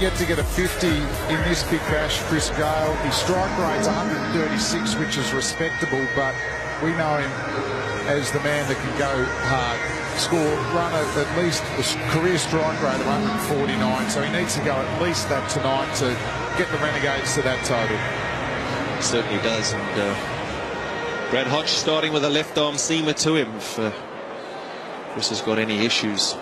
yet to get a 50 in this Big Bash, Chris Gale. His strike rate's 136, which is respectable, but we know him as the man that can go hard. Run at least a career strike rate of 149, so he needs to go at least that tonight to get the Renegades to that total. Certainly does, and Brad Hodge starting with a left arm seamer to him. If Chris has got any issues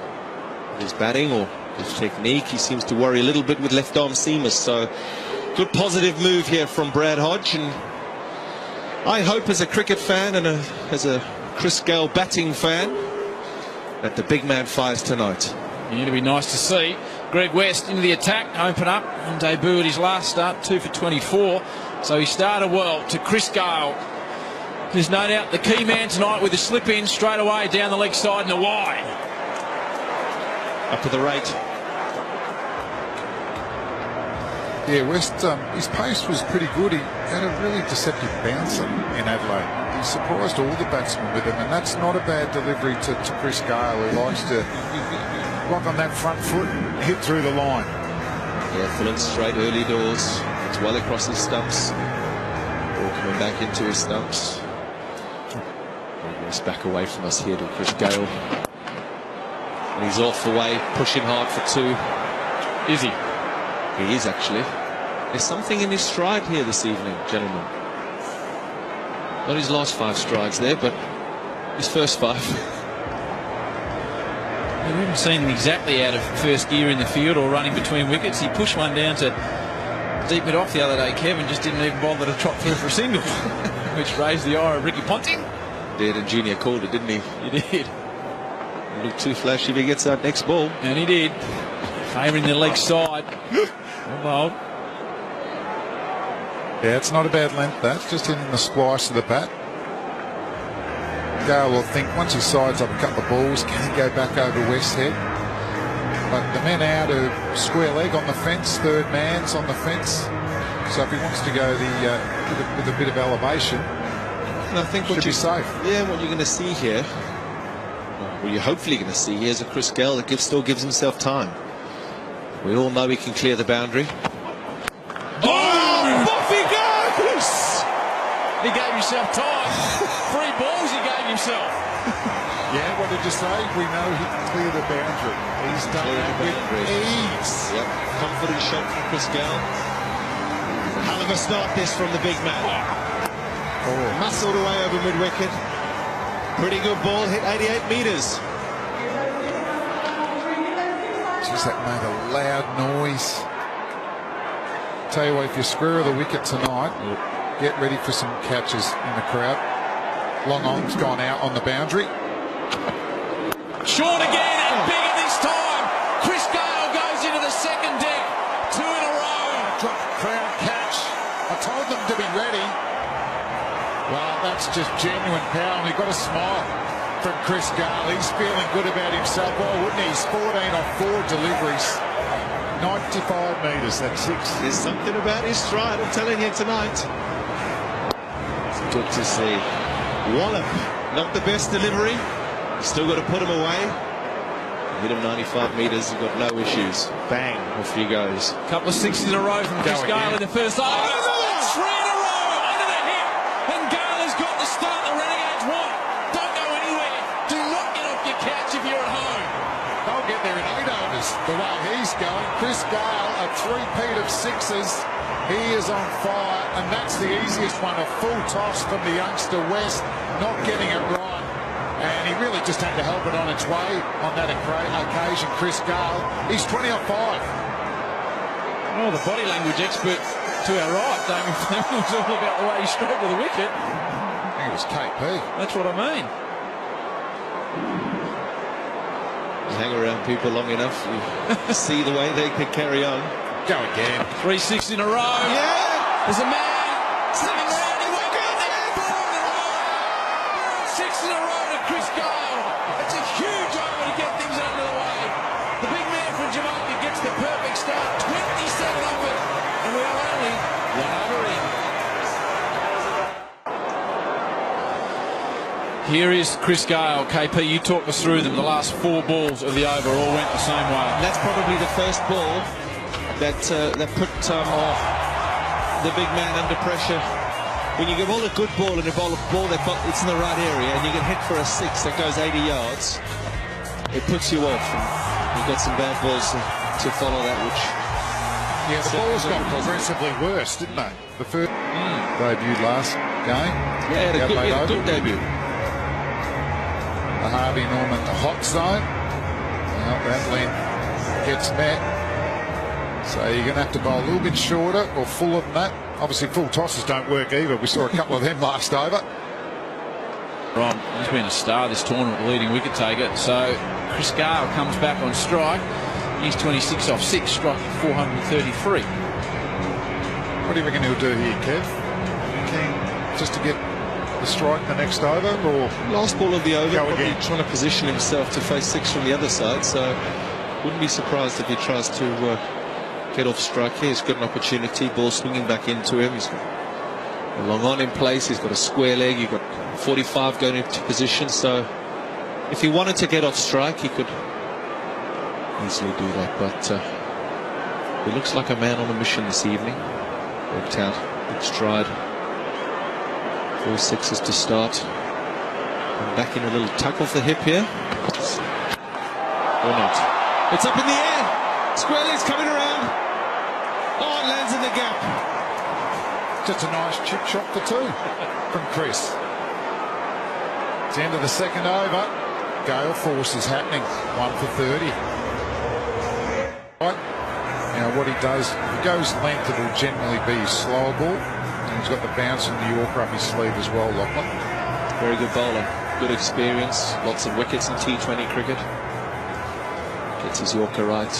with his batting or his technique, he seems to worry a little bit with left arm seamers, so good positive move here from Brad Hodge. And I hope, as a cricket fan and as a Chris Gale batting fan, that the big man fires tonight. Yeah, it'll be nice to see. Greg West into the attack, open up and debut at his last start, 2 for 24. So he started well to Chris Gale. There's no doubt the key man tonight with the slip in straight away down the leg side and the wide. Up to the rate. Yeah, West, his pace was pretty good. He had a really deceptive bouncer in Adelaide. He surprised all the batsmen with him, and that's not a bad delivery to Chris Gale, who likes to lock on that front foot and hit through the line. Yeah, full and straight early doors. It's well across his stumps. Ball coming back into his stumps. He's back away from us here to Chris Gale. And he's off the way, pushing hard for 2. Is he? He is, actually. There's something in his stride here this evening, gentlemen. Not his last 5 strides there, but his first 5. We haven't seen him exactly out of first gear in the field or running between wickets. He pushed one down to deep it off the other day, Kevin, just didn't even bother to trot through for a single, which raised the ire of Ricky Ponting. Did, and Junior called it, didn't he? He did. It looked too flashy if he gets that next ball. And he did. Favouring the leg side. Well, yeah, it's not a bad length, that. Just hitting the splice of the bat. Gale will think once he sides up a couple of balls, can he go back over West's head? But the men out are square leg on the fence, third man's on the fence. So if he wants to go with a bit of elevation, and I think should be safe. Yeah, what you're going to see here, well, you're hopefully going to see here, is a Chris Gale that still gives himself time. We all know he can clear the boundary. Oh, off he goes! He gave himself time. 3 balls he gave himself. Yeah, what did you say? We know he can clear the boundary. He's done that with ease. Yep, confident shot from Chris Gale. Hell of a start this from the big man. Muscled away over mid-wicket. Pretty good ball, hit 88 metres. Jeez, that made a loud noise. Tell you what, if you square the wicket tonight, get ready for some catches in the crowd. Long on's gone out on the boundary. Short again and bigger this time. Chris Gale goes into the second deck. 2 in a row. Drop crowd catch. I told them to be ready. Well, that's just genuine power, and we've got a smile from Chris Gale. He's feeling good about himself. Why wouldn't he? He's 14 off 4 deliveries. 95 metres, that's 6. There's something about his stride, I'm telling you, tonight. It's good to see. Wallop, not the best delivery. Still got to put him away. Hit him 95 metres, he's got no issues. Bang, off he goes. Couple of 6s in a row from Chris Gale in the first over. 3 in a row under the hip. And Gale has got the start the Renegades want. Don't go anywhere. Do not get off your couch if you're at home. They'll get there in 8 overs the way he's going. Chris Gale, a 3-peat of 6s. He is on fire, and that's the easiest one. A full toss from the youngster West, not getting it right. And he really just had to help it on its way on that occasion. Chris Gale, he's 20 off 5. Oh, the body language expert to our right, Damien Fleming, was all about the way he stroked to the wicket. I think it was KP. That's what I mean. You hang around people long enough, you see the way they can carry on. Go again. 3 6 in a row. Yeah! There's a man sitting around. He won't get there. 4 in a row. 6 in a row to Chris Gale. It's a huge over to get things under the way. The big man from Jamaica gets the perfect start. 27 off it. And we are only 1 over in. Here is Chris Gale. KP, you talk us through them. The last 4 balls of the over all went the same way. And that's probably the first ball that put the big man under pressure. When you give all a good ball and a ball it's in the right area and you get hit for a 6 that goes 80 yards, it puts you off. And you've got some bad balls to follow that, which... Yeah, the balls got progressively worse, didn't they? The first debuted last game. Yeah, he had a good debut. The Harvey Norman, the hot zone. Well, that length gets met. So you're going to have to bowl a little bit shorter or fuller than that. Obviously, full tosses don't work either. We saw a couple of them last over. Right, he's been a star this tournament, the leading wicket taker. So Chris Gale comes back on strike. He's 26 off 6, striking 433. What do you reckon he'll do here, Kev? Keen just to get the strike the next over, or last ball of the over, probably again? trying to position himself to face 6 from the other side. So wouldn't be surprised if he tries to get off strike here. He's got an opportunity, ball swinging back into him. He's got a long on in place. He's got a square leg. You've got 45 going into position. So if he wanted to get off strike, he could easily do that. But he looks like a man on a mission this evening. Worked out big stride. 4 sixes to start. And back in a little tuck off the hip here. Or not. It's up in the air. Square leg's coming around. Oh, it lands in the gap. Just a nice chip shot for 2 from Chris. It's the end of the second over. Gale force is happening. 1 for 30. Right. Now what he does, if he goes length, it will generally be his slower ball. And he's got the bounce and the Yorker up his sleeve as well, Lachlan. Very good bowler. Good experience. Lots of wickets in T20 cricket. Gets his Yorker right.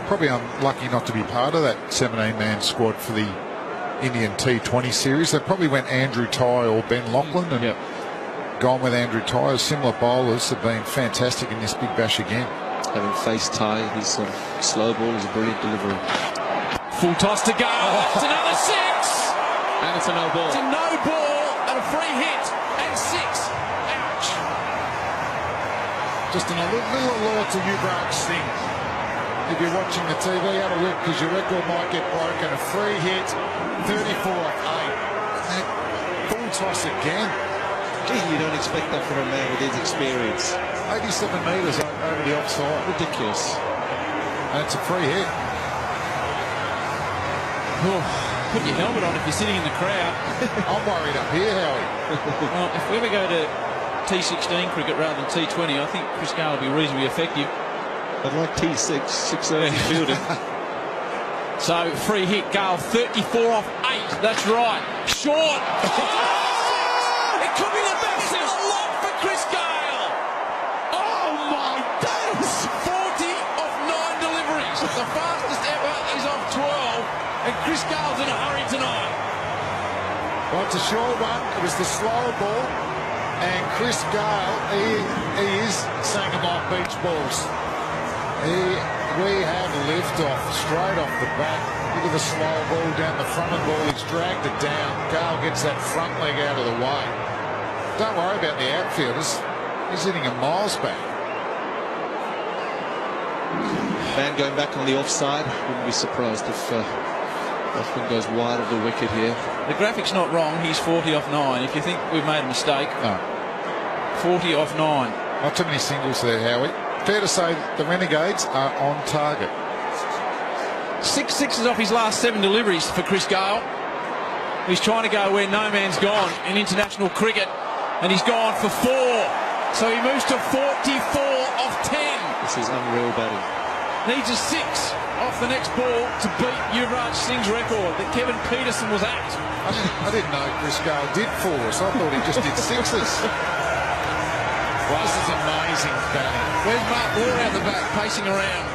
Probably unlucky not to be part of that 17-man squad for the Indian T20 series. They probably went Andrew Tye or Ben Lachlan and gone with Andrew Tye. Similar bowlers have been fantastic in this Big Bash again. Having faced Tye, his slow ball is a brilliant delivery. Full toss to go. It's another 6. And it's a no ball. It's a no ball and a free hit and 6. Ouch. Just a little alert to Yuvraj Singh. If you're watching the TV, have a look because your record might get broken. A free hit, 34 off 8. Full toss again. Gee, you don't expect that from a man with his experience. 87 metres over the offside. Ridiculous. And it's a free hit. Oh, put your helmet on if you're sitting in the crowd. I'm worried up here, Howie. Well, if we ever go to T16 cricket rather than T20, I think Chris Gale will be reasonably effective. I'd like T6, 6 early fielding. So, free hit, Gale, 34 off 8. That's right. Short. It could be the best of the lot for Chris Gale. Oh, my days. 40 off 9 deliveries. The fastest ever is off 12. And Chris Gale's in a hurry tonight. Well, it's a short one. It was the slower ball. And Chris Gale, he is Sangomar beach balls. We have liftoff straight off the bat. Look at the slow ball down the front of the ball. He's dragged it down. Gale gets that front leg out of the way. Don't worry about the outfielders. He's hitting a miles back. Man going back on the offside. Wouldn't be surprised if Lachlan goes wide of the wicket here. The graphic's not wrong. He's 40 off 9. If you think we've made a mistake, 40 off 9. Not too many singles there, Howie. Fair to say the Renegades are on target. 6 sixes off his last 7 deliveries for Chris Gale. He's trying to go where no man's gone in international cricket, and he's gone for 4. So he moves to 44 off 10. This is unreal batting. Needs a 6 off the next ball to beat Yuvraj Singh's record that Kevin Peterson was at. I didn't know Chris Gale did 4s. I thought he just did 6s. Wow, this is amazing batting. Where's Mark Moore out the back, pacing around?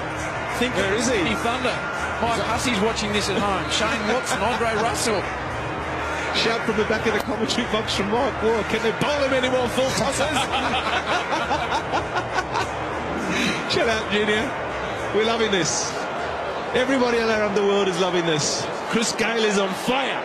Where is he? Thunder. Mike Hussey's watching this at home. Shane Watson, Andre Russell. Shout from the back of the commentary box from Mark Moore. Can they bowl him any more full tosses? Chill out, Junior. We're loving this. Everybody around the world is loving this. Chris Gale is on fire.